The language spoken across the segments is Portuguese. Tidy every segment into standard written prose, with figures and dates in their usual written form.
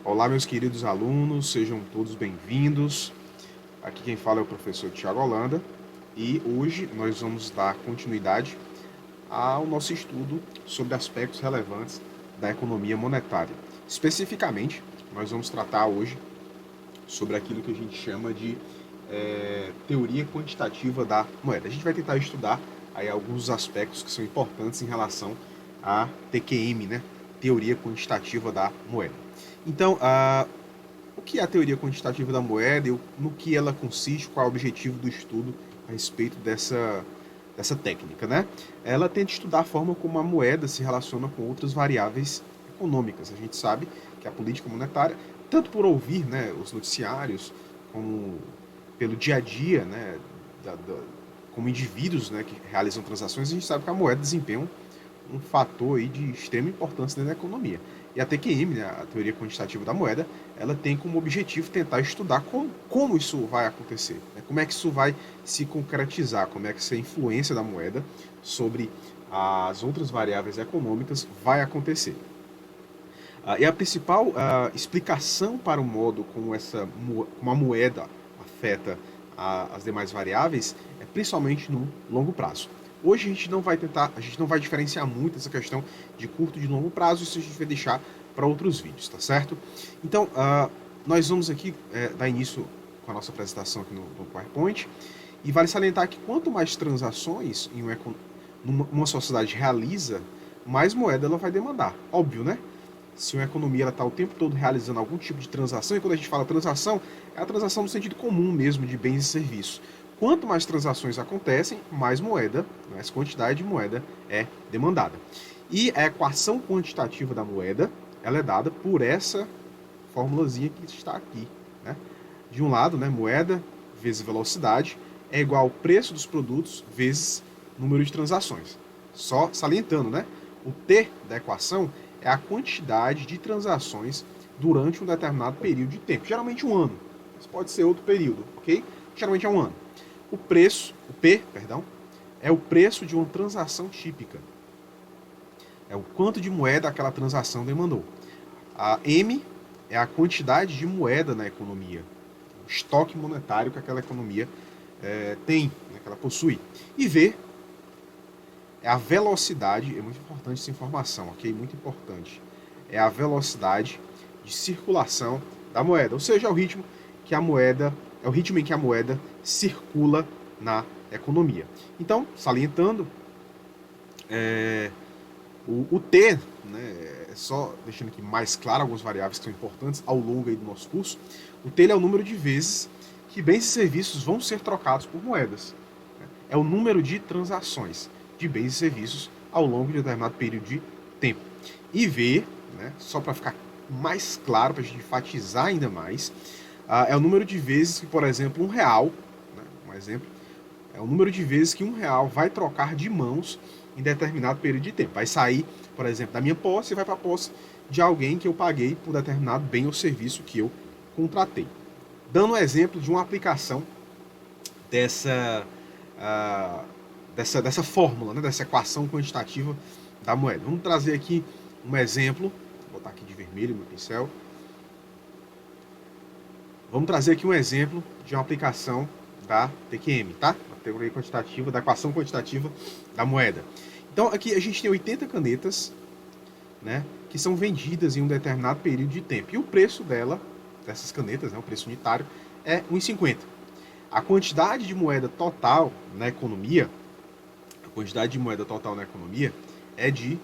Olá, meus queridos alunos, sejam todos bem-vindos. Aqui quem fala é o professor Tiago Holanda e hoje nós vamos dar continuidade ao nosso estudo sobre aspectos relevantes da economia monetária. Especificamente, nós vamos tratar hoje sobre aquilo que a gente chama de teoria quantitativa da moeda. A gente vai tentar estudar aí alguns aspectos que são importantes em relação à TQM, né? Teoria quantitativa da moeda. Então, o que é a teoria quantitativa da moeda e no que ela consiste, qual é o objetivo do estudo a respeito dessa técnica, né? Ela tenta estudar a forma como a moeda se relaciona com outras variáveis econômicas. A gente sabe que a política monetária, tanto por ouvir, né, os noticiários, como pelo dia a dia, né, como indivíduos, né, que realizam transações, a gente sabe que a moeda desempenha um fator aí de extrema importância dentro da economia. E a TQM, né, a teoria quantitativa da moeda, ela tem como objetivo tentar estudar como isso vai acontecer, né? Como é que isso vai se concretizar, como é que essa influência da moeda sobre as outras variáveis econômicas vai acontecer. E a principal explicação para o modo como a moeda afeta as demais variáveis é principalmente no longo prazo. Hoje a gente não vai diferenciar muito essa questão de curto e de longo prazo, isso a gente vai deixar para outros vídeos, tá certo? Então, nós vamos aqui dar início com a nossa apresentação aqui no PowerPoint, e vale salientar que quanto mais transações uma sociedade realiza, mais moeda ela vai demandar. Óbvio, né? Se uma economia está o tempo todo realizando algum tipo de transação, e quando a gente fala transação, é a transação no sentido comum mesmo, de bens e serviços. Quanto mais transações acontecem, mais moeda, mais quantidade de moeda é demandada. E a equação quantitativa da moeda, ela é dada por essa formulazinha que está aqui, né? De um lado, né, moeda vezes velocidade é igual ao preço dos produtos vezes número de transações. Só salientando, né? O T da equação é a quantidade de transações durante um determinado período de tempo. Geralmente um ano, mas pode ser outro período, ok? Geralmente é um ano. O P, é o preço de uma transação típica. É o quanto de moeda aquela transação demandou. A M é a quantidade de moeda na economia, o estoque monetário que aquela economia tem, né, que ela possui. E V é a velocidade, é muito importante essa informação, ok? Muito importante. É a velocidade de circulação da moeda, ou seja, é o ritmo em que a moeda circula na economia. Então, salientando, o T, né, só deixando aqui mais claro algumas variáveis que são importantes ao longo aí do nosso curso, o T é o número de vezes que bens e serviços vão ser trocados por moedas. É o número de transações de bens e serviços ao longo de um determinado período de tempo. E V, né, só para ficar mais claro, para a gente enfatizar ainda mais, é o número de vezes que, por exemplo, R$ 1, né, um exemplo, é o número de vezes que R$ 1 vai trocar de mãos em determinado período de tempo. Vai sair, por exemplo, da minha posse e vai para a posse de alguém que eu paguei por determinado bem ou serviço que eu contratei. Dando um exemplo de uma aplicação dessa, dessa fórmula, né, dessa equação quantitativa da moeda. Vamos trazer aqui um exemplo, vou botar aqui de vermelho meu pincel. Vamos trazer aqui um exemplo de uma aplicação da TQM, tá? A teoria quantitativa, da equação quantitativa da moeda. Então aqui a gente tem 80 canetas, né, que são vendidas em um determinado período de tempo. E o preço dessas canetas, né, o preço unitário, é R$1,50. A quantidade de moeda total na economia, é de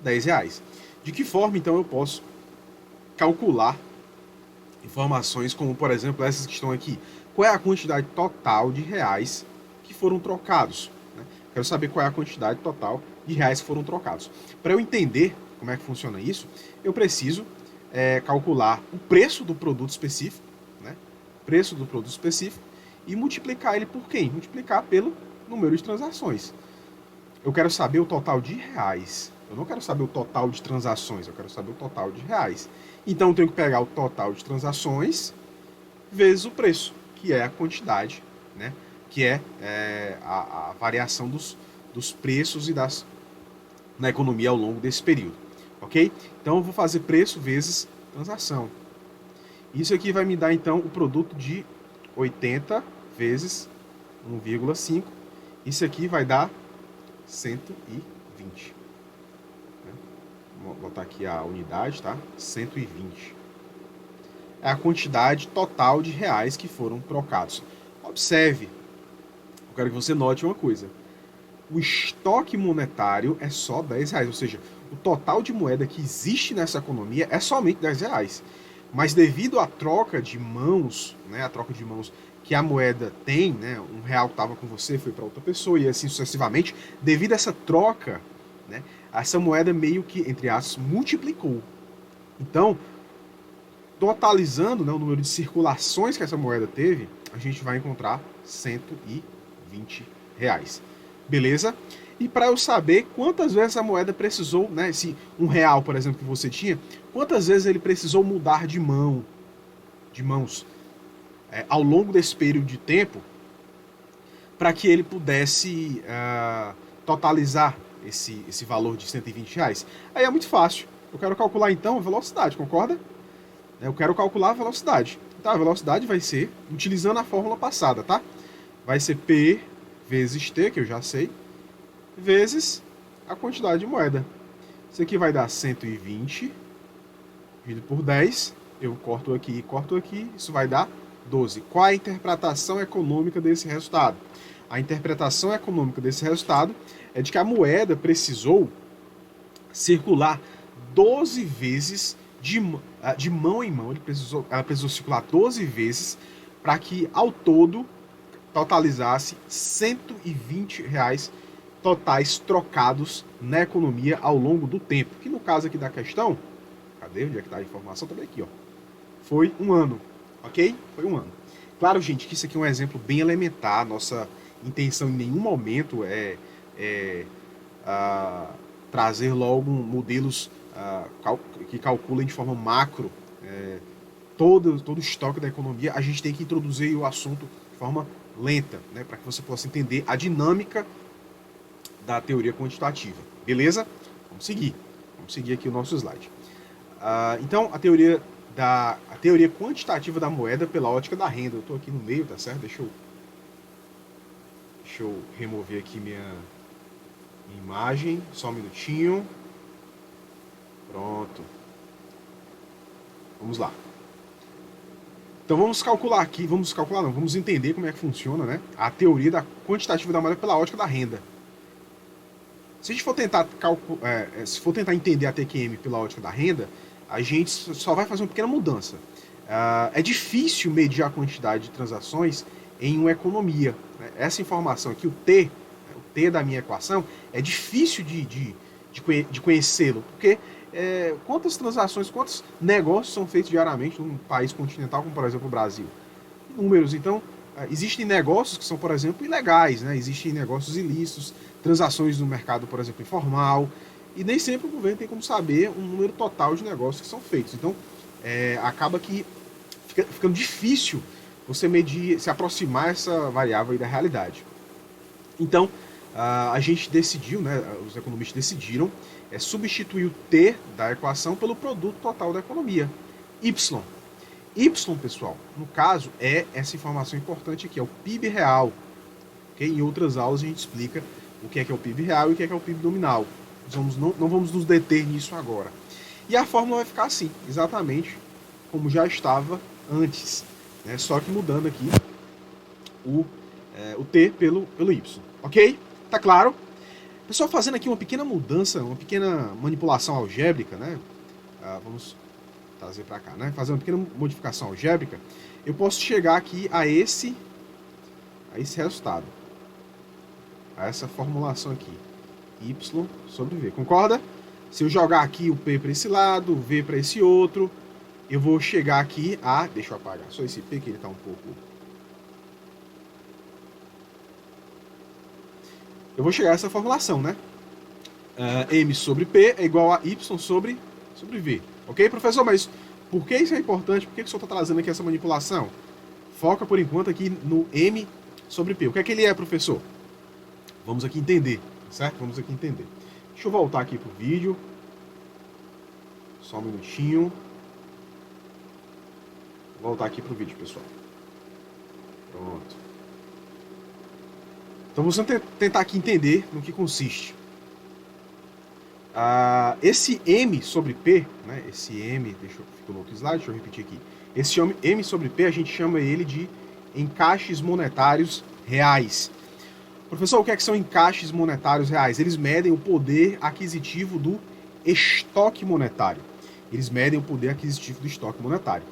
R$10. De que forma, então, eu posso calcular informações como, por exemplo, essas que estão aqui? Qual é a quantidade total de reais que foram trocados? Quero saber qual é a quantidade total de reais que foram trocados. Para eu entender como é que funciona isso, eu preciso calcular o preço do produto específico, né? Preço do produto específico, e multiplicar ele por quem? Multiplicar pelo número de transações. Eu quero saber o total de reais. Eu não quero saber o total de transações, eu quero saber o total de reais. Então eu tenho que pegar o total de transações vezes o preço, que é a quantidade, né? Que é a variação dos preços na economia ao longo desse período. Ok? Então eu vou fazer preço vezes transação. Isso aqui vai me dar, então, o produto de 80 vezes 1,5. Isso aqui vai dar 120. Vou botar aqui a unidade, tá? 120. É a quantidade total de reais que foram trocados. Observe, eu quero que você note uma coisa. O estoque monetário é só 10 reais, ou seja, o total de moeda que existe nessa economia é somente 10 reais. Mas devido à troca de mãos, né, a troca de mãos que a moeda tem, né, um real que estava com você foi para outra pessoa e assim sucessivamente, devido a essa troca, né, essa moeda meio que, entre aspas, multiplicou. Então, totalizando, né, o número de circulações que essa moeda teve, a gente vai encontrar 120 reais. Beleza? E para eu saber quantas vezes a moeda precisou, né, se um real, por exemplo, que você tinha, quantas vezes ele precisou mudar de mãos ao longo desse período de tempo, para que ele pudesse totalizar esse valor de 120 reais. Aí é muito fácil. Eu quero calcular então a velocidade, concorda? Eu quero calcular a velocidade. Tá, a velocidade vai ser, utilizando a fórmula passada, tá? Vai ser P vezes T, que eu já sei, vezes a quantidade de moeda. Isso aqui vai dar 120 dividido por 10. Eu corto aqui e corto aqui. Isso vai dar 12. Qual a interpretação econômica desse resultado? A interpretação econômica desse resultado é de que a moeda precisou circular 12 vezes de mão em mão. Ela precisou circular 12 vezes para que, ao todo, totalizasse 120 reais totais trocados na economia ao longo do tempo. Que no caso aqui da questão, cadê? Onde é que está a informação? Também aqui, ó. Foi um ano, ok? Foi um ano. Claro, gente, que isso aqui é um exemplo bem elementar. Nossa intenção em nenhum momento é trazer logo modelos que calculem de forma macro todo o estoque da economia. A gente tem que introduzir o assunto de forma lenta, né, para que você possa entender a dinâmica da teoria quantitativa. Beleza? Vamos seguir aqui o nosso slide. Então, a teoria quantitativa da moeda pela ótica da renda. Eu estou aqui no meio, tá certo? Deixa eu remover aqui minha imagem. Só um minutinho. Pronto. Vamos lá. Então vamos calcular aqui, vamos entender como é que funciona, né, a teoria da quantitativa da moeda pela ótica da renda. Se a gente for tentar entender a TQM pela ótica da renda, a gente só vai fazer uma pequena mudança. É difícil medir a quantidade de transações em uma economia. Né? Essa informação aqui, o T da minha equação, é difícil de conhecê-lo, porque quantas transações, quantos negócios são feitos diariamente num país continental, como por exemplo o Brasil? Números. Então, existem negócios que são, por exemplo, ilegais, né? Existem negócios ilícitos, transações no mercado, por exemplo, informal, e nem sempre o governo tem como saber um número total de negócios que são feitos. Então, acaba que ficando difícil você medir, se aproximar essa variável aí da realidade. Então, a gente decidiu, né, os economistas decidiram substituir o T da equação pelo produto total da economia, Y. Y, pessoal, no caso, é essa informação importante aqui, é o PIB real. Okay? Em outras aulas a gente explica o que é o PIB real e o que é o PIB nominal. Não vamos nos deter nisso agora. E a fórmula vai ficar assim, exatamente como já estava antes, né? Só que mudando aqui o T pelo Y. Ok? Tá claro? Pessoal, fazendo aqui uma pequena mudança, uma pequena manipulação algébrica, né? Vamos trazer para cá, né? Fazer uma pequena modificação algébrica, eu posso chegar aqui a esse resultado, a essa formulação aqui, y sobre v. Concorda? Se eu jogar aqui o p para esse lado, o v para esse outro, eu vou chegar aqui a... Deixa eu apagar só esse p que ele está um pouco... Eu vou chegar a essa formulação, né? M sobre P é igual a Y sobre V. Ok, professor? Mas por que isso é importante? Por que o senhor está trazendo aqui essa manipulação? Foca, por enquanto, aqui no M sobre P. O que é que ele é, professor? Vamos aqui entender, certo? Vamos aqui entender. Deixa eu voltar aqui para o vídeo. Só um minutinho. Vou voltar aqui para o vídeo, pessoal. Pronto. Então vamos tentar aqui entender no que consiste. Esse M sobre P, né, esse M, ficou no outro slide, deixa eu repetir aqui. Esse M sobre P, a gente chama ele de encaixes monetários reais. Professor, o que são encaixes monetários reais? Eles medem o poder aquisitivo do estoque monetário. Eles medem o poder aquisitivo do estoque monetário.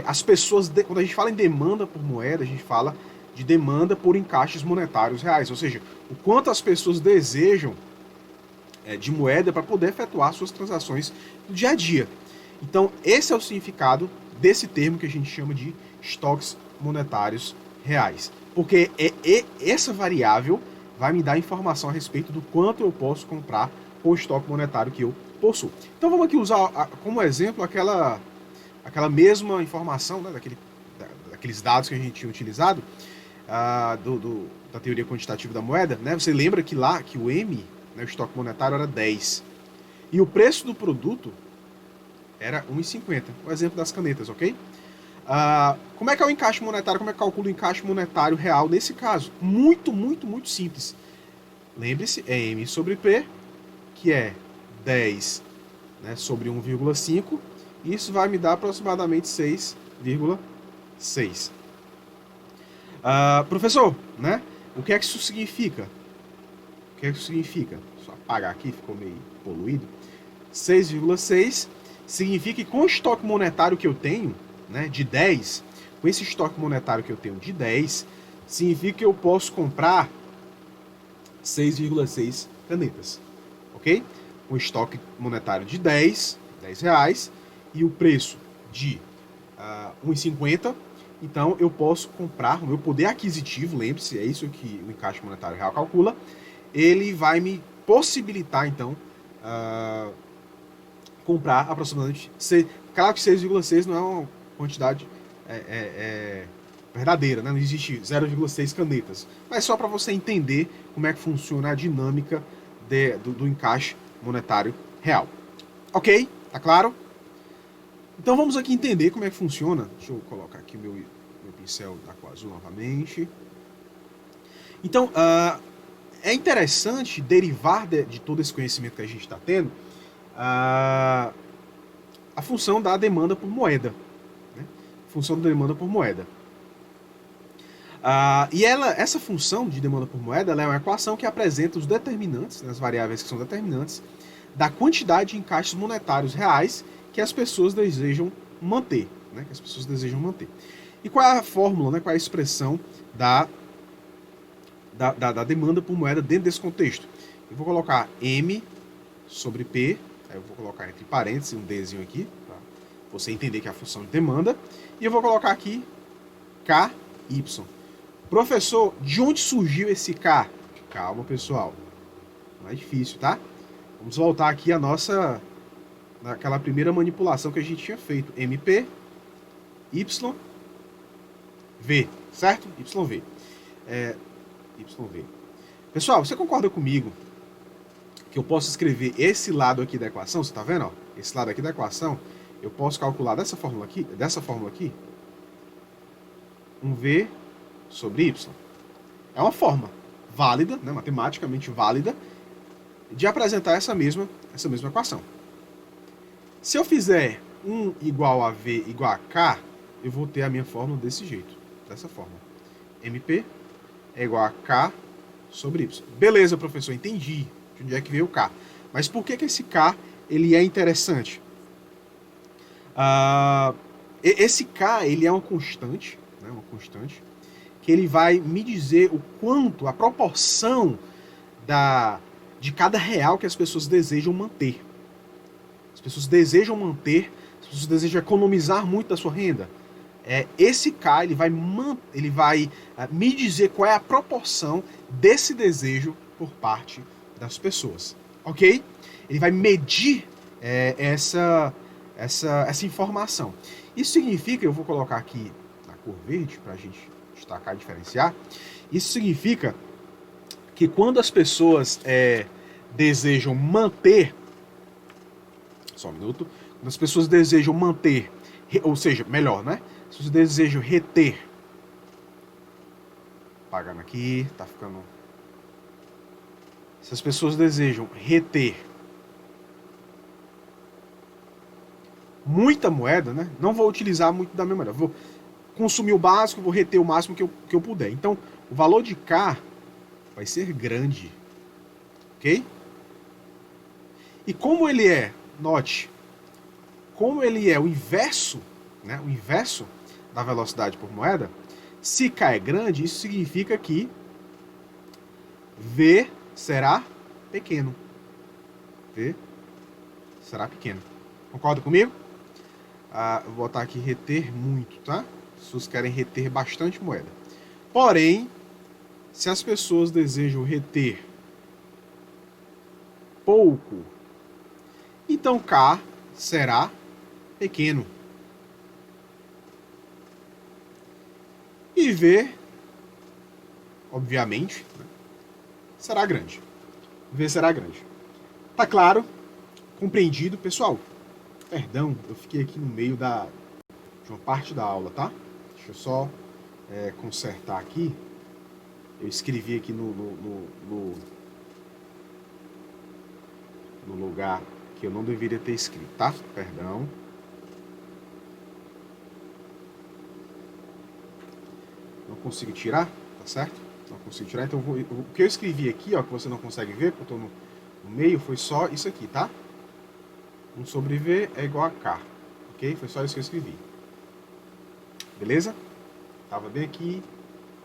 As pessoas, quando a gente fala em demanda por moeda, a gente fala de demanda por encaixes monetários reais, ou seja, o quanto as pessoas desejam de moeda para poder efetuar suas transações do dia a dia. Então, esse é o significado desse termo que a gente chama de estoques monetários reais. Porque essa variável vai me dar informação a respeito do quanto eu posso comprar com o estoque monetário que eu possuo. Então vamos aqui usar como exemplo aquela mesma informação, né, daqueles dados que a gente tinha utilizado da teoria quantitativa da moeda. Né? Você lembra que lá que o M, né, o estoque monetário, era 10. E o preço do produto era 1,50. O exemplo das canetas, ok? Como é que é o encaixe monetário? Como é que calcula o encaixe monetário real nesse caso? Muito, muito, muito simples. Lembre-se, é M sobre P, que é 10, né, sobre 1,5. Isso vai me dar aproximadamente 6,6. Professor, né, o que é que isso significa? O que é que isso significa? Só apagar aqui, ficou meio poluído. 6,6 significa que com o estoque monetário que eu tenho, né, de 10, com esse estoque monetário que eu tenho de 10, significa que eu posso comprar 6,6 canetas, ok? Com estoque monetário de 10 reais e o preço de 1,50, então eu posso comprar, o meu poder aquisitivo, lembre-se, é isso que o encaixe monetário real calcula, ele vai me possibilitar, então, comprar aproximadamente, claro que 6,6 não é uma quantidade verdadeira, né? Não existe 0,6 canetas, mas só para você entender como é que funciona a dinâmica do encaixe monetário real. Ok? Tá claro? Então vamos aqui entender como é que funciona. Deixa eu colocar aqui meu pincel da cor azul novamente. Então, é interessante derivar de todo esse conhecimento que a gente está tendo a função da demanda por moeda. Né? Função da demanda por moeda. E essa função de demanda por moeda é uma equação que apresenta os determinantes, né, as variáveis que são determinantes, da quantidade de encaixes monetários reais que as pessoas desejam manter. Né, que as pessoas desejam manter. E qual é a fórmula, né, qual é a expressão da demanda por moeda dentro desse contexto? Eu vou colocar M sobre P, aí eu vou colocar entre parênteses um Dzinho aqui, para você entender que é a função de demanda, e eu vou colocar aqui KY. Professor, de onde surgiu esse K? Calma, pessoal. Não é difícil, tá? Vamos voltar aqui naquela primeira manipulação que a gente tinha feito. MP, Y, V, certo? YV. YV. Pessoal, você concorda comigo que eu posso escrever esse lado aqui da equação? Você tá vendo? Ó? Esse lado aqui da equação, eu posso calcular dessa fórmula aqui, 1V sobre Y. É uma forma válida, né, matematicamente válida, de apresentar essa mesma equação. Se eu fizer 1 igual a V igual a K, eu vou ter a minha fórmula desse jeito, dessa forma. MP é igual a K sobre Y. Beleza, professor, entendi de onde é que veio o K. Mas por que esse K ele é interessante? Esse K ele é uma constante, né, que ele vai me dizer o quanto, a proporção de cada real que as pessoas desejam manter. As pessoas desejam manter, as pessoas desejam economizar muito da sua renda. Esse K ele vai me dizer qual é a proporção desse desejo por parte das pessoas, ok? Ele vai medir essa informação. Isso significa, eu vou colocar aqui na cor verde para a gente destacar e diferenciar. Isso significa que quando as pessoas desejam manter, só um minuto, quando as pessoas desejam manter, ou seja, melhor, né? Se vocês desejam reter, apagando aqui, tá ficando... Se as pessoas desejam reter muita moeda, né? Não vou utilizar muito da minha moeda. Vou consumir o básico, vou reter o máximo que eu puder. Então, o valor de K vai ser grande. Ok? E como ele é, note, como ele é o inverso, né? O inverso da velocidade por moeda, se K é grande, isso significa que V será pequeno. V será pequeno. Concorda comigo? Vou botar aqui reter muito, tá? As pessoas querem reter bastante moeda. Porém, se as pessoas desejam reter pouco, então K será pequeno. E V, obviamente, será grande. V será grande. Tá claro? Compreendido, pessoal? Perdão, eu fiquei aqui no meio de uma parte da aula, tá? Deixa eu só consertar aqui. Eu escrevi aqui no lugar que eu não deveria ter escrito, tá? Perdão. Não consigo tirar, tá certo? Não consigo tirar, então o que eu escrevi aqui, ó, que você não consegue ver, porque eu tô no meio, foi só isso aqui, tá? 1 sobre V é igual a K, ok? Foi só isso que eu escrevi. Beleza? Tava bem aqui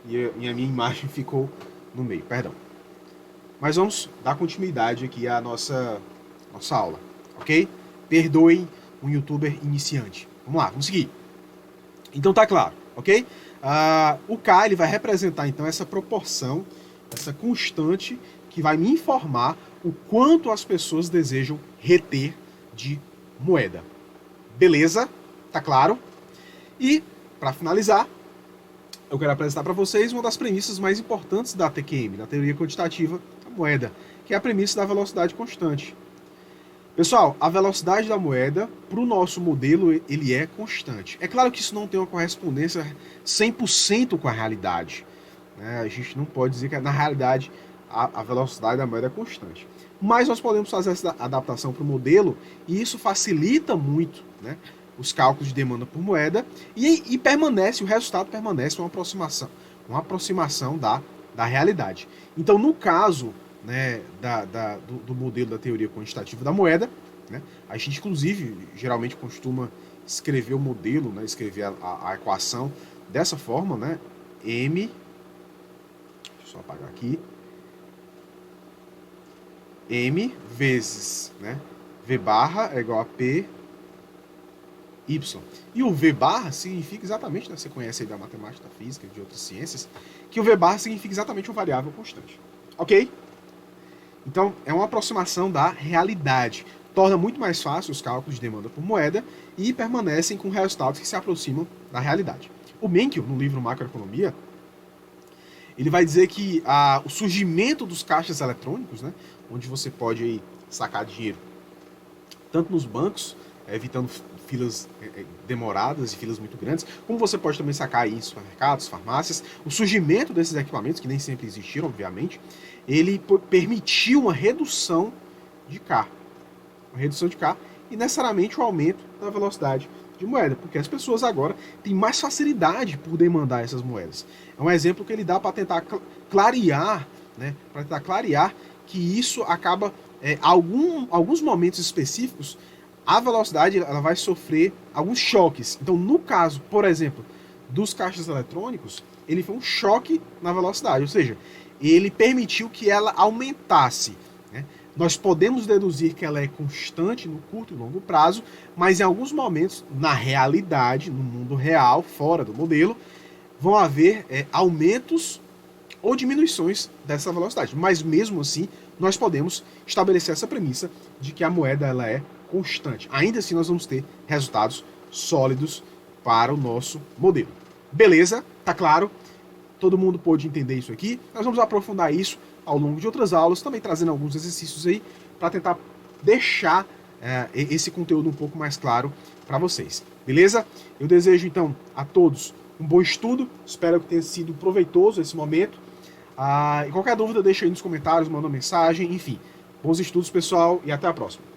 e a minha imagem ficou no meio, perdão. Mas vamos dar continuidade aqui à nossa aula, ok? Perdoem um youtuber iniciante. Vamos lá, vamos seguir. Então tá claro, ok? O K ele vai representar então essa proporção, essa constante que vai me informar o quanto as pessoas desejam reter de moeda. Beleza? Tá claro? E, para finalizar, eu quero apresentar para vocês uma das premissas mais importantes da TQM, da teoria quantitativa da moeda, que é a premissa da velocidade constante. Pessoal, a velocidade da moeda, para o nosso modelo, ele é constante. É claro que isso não tem uma correspondência 100% com a realidade, né? A gente não pode dizer que, na realidade, a velocidade da moeda é constante. Mas nós podemos fazer essa adaptação para o modelo e isso facilita muito, né, os cálculos de demanda por moeda e o resultado permanece uma aproximação da realidade. Então, no caso, né, do modelo da teoria quantitativa da moeda, né, a gente, inclusive, geralmente costuma escrever o modelo, né, escrever a equação dessa forma, né, M, deixa eu só apagar aqui, M vezes, né, V barra é igual a P Y. E o V barra significa exatamente, né, você conhece aí da matemática, da física, de outras ciências, que o V barra significa exatamente uma variável constante. Ok? Então, é uma aproximação da realidade. Torna muito mais fácil os cálculos de demanda por moeda e permanecem com resultados que se aproximam da realidade. O Mencken, no livro Macroeconomia, ele vai dizer que o surgimento dos caixas eletrônicos, né, onde você pode aí sacar dinheiro tanto nos bancos, evitando filas demoradas e filas muito grandes, como você pode também sacar aí em supermercados, farmácias. O surgimento desses equipamentos, que nem sempre existiram, obviamente, ele permitiu uma redução de K. Uma redução de K e necessariamente o aumento da velocidade de moeda, porque as pessoas agora têm mais facilidade por demandar essas moedas. É um exemplo que ele dá para tentar clarear, né, para tentar clarear que isso acaba, alguns momentos específicos, a velocidade ela vai sofrer alguns choques. Então, no caso, por exemplo, dos caixas eletrônicos, ele foi um choque na velocidade, ou seja, ele permitiu que ela aumentasse, né? Nós podemos deduzir que ela é constante no curto e longo prazo, mas em alguns momentos, na realidade, no mundo real, fora do modelo, vão haver aumentos ou diminuições dessa velocidade. Mas mesmo assim, nós podemos estabelecer essa premissa de que a moeda ela é constante. Ainda assim, nós vamos ter resultados sólidos para o nosso modelo. Beleza? Tá claro? Todo mundo pôde entender isso aqui. Nós vamos aprofundar isso ao longo de outras aulas, também trazendo alguns exercícios aí para tentar deixar esse conteúdo um pouco mais claro para vocês. Beleza? Eu desejo, então, a todos um bom estudo. Espero que tenha sido proveitoso esse momento. E qualquer dúvida, deixa aí nos comentários, manda uma mensagem. Enfim, bons estudos, pessoal, e até a próxima.